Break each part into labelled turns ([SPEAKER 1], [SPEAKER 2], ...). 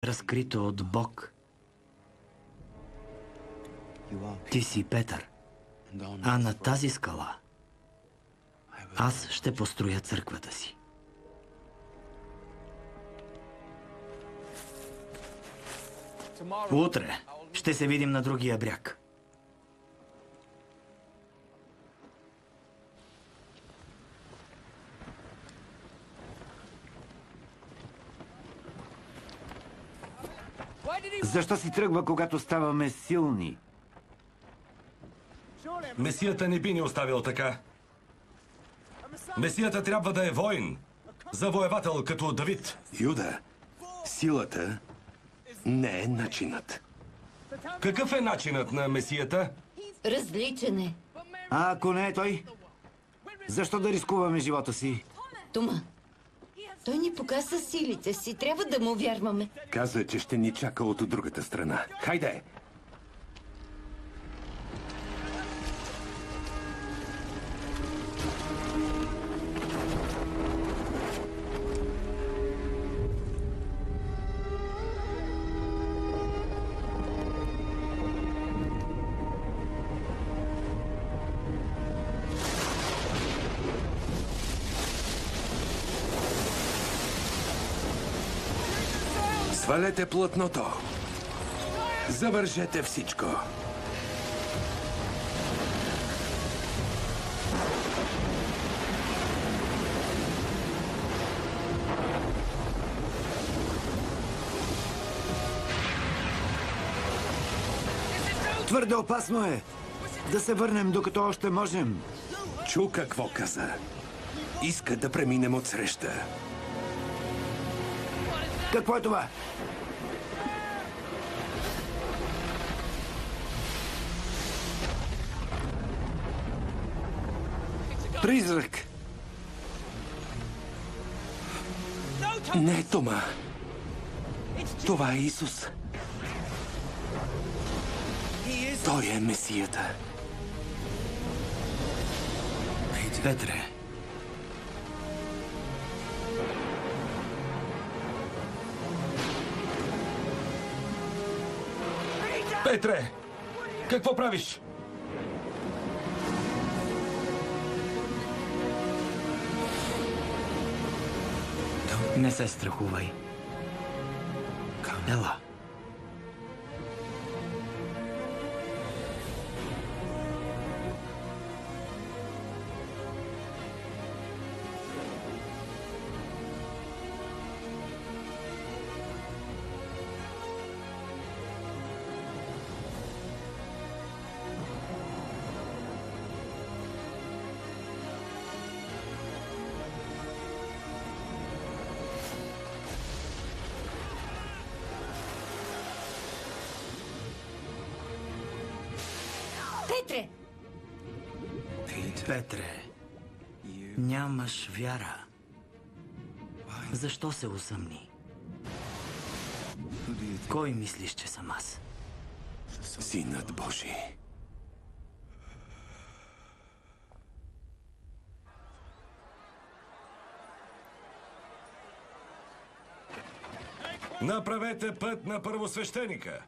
[SPEAKER 1] разкрито от Бог. Ти си Петър, а на тази скала аз ще построя църквата си. Утре ще се видим на другия бряг.
[SPEAKER 2] Защо си тръгва, когато ставаме силни?
[SPEAKER 3] Месията не би ни оставил така. Месията трябва да е воин, завоевател като Давид.
[SPEAKER 4] Юда, силата не е начинът.
[SPEAKER 3] Какъв е начинът на Месията?
[SPEAKER 5] Различен е.
[SPEAKER 2] А ако не е той, защо да рискуваме живота си?
[SPEAKER 5] Тома, той ни показа силите си. Трябва да му вярваме.
[SPEAKER 4] Каза, че ще ни чака от другата страна. Хайде! Свалете плътното. Завържете всичко.
[SPEAKER 2] Твърде опасно е. Да се върнем, докато още можем.
[SPEAKER 4] Чу какво каза. Иска да преминем от среща.
[SPEAKER 2] Какво е това? Призрак!
[SPEAKER 4] Не, Тома. Това е Исус. Той е Месията.
[SPEAKER 1] Петре,
[SPEAKER 3] Петре, какво правиш?
[SPEAKER 1] не се страхувай. Ела.
[SPEAKER 5] Петре!
[SPEAKER 1] Петре, нямаш вяра. Защо се усъмни? Кой мислиш, че съм аз?
[SPEAKER 4] Синът Божий.
[SPEAKER 3] Направете път на първосвещеника.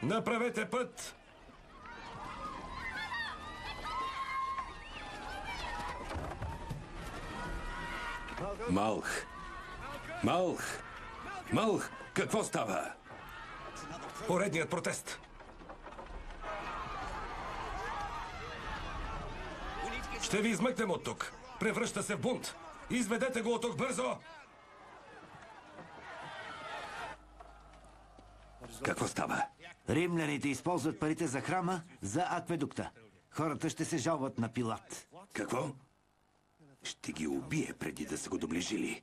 [SPEAKER 3] Направете път.
[SPEAKER 4] Малх. Малх. Малх, какво става?
[SPEAKER 3] Поредният протест. Ще ви измъкнем от тук. Превръща се в бунт. Изведете го от тук бързо.
[SPEAKER 4] Какво става?
[SPEAKER 2] Римляните използват парите за храма за акведукта. Хората ще се жалват на Пилат.
[SPEAKER 4] Какво? Ще ги убие преди да са го доближили.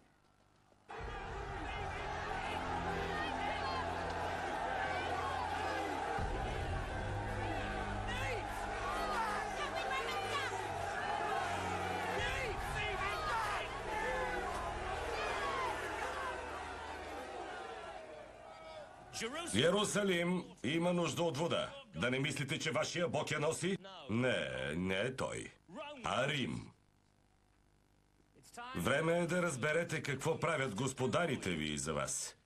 [SPEAKER 3] Иерусалим има нужда от вода. Да не мислите, че вашия Бог я носи? Не, не е той, а Рим. Време е да разберете какво правят господарите ви за вас.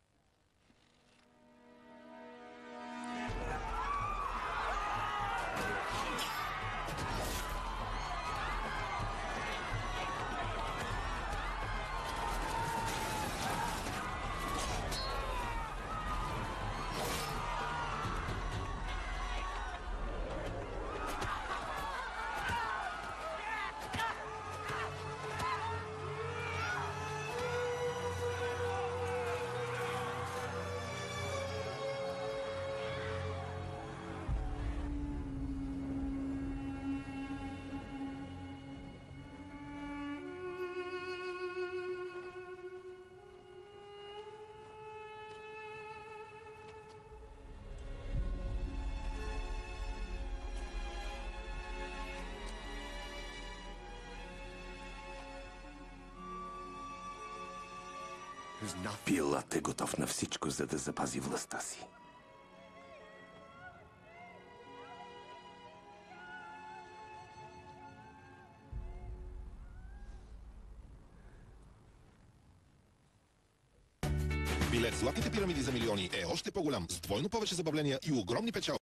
[SPEAKER 4] Пилат е готов на всичко, за да запази властта си.
[SPEAKER 6] Билет Златните пирамиди за милиони е още по-голям, с двойно повече забавления и огромни печалби.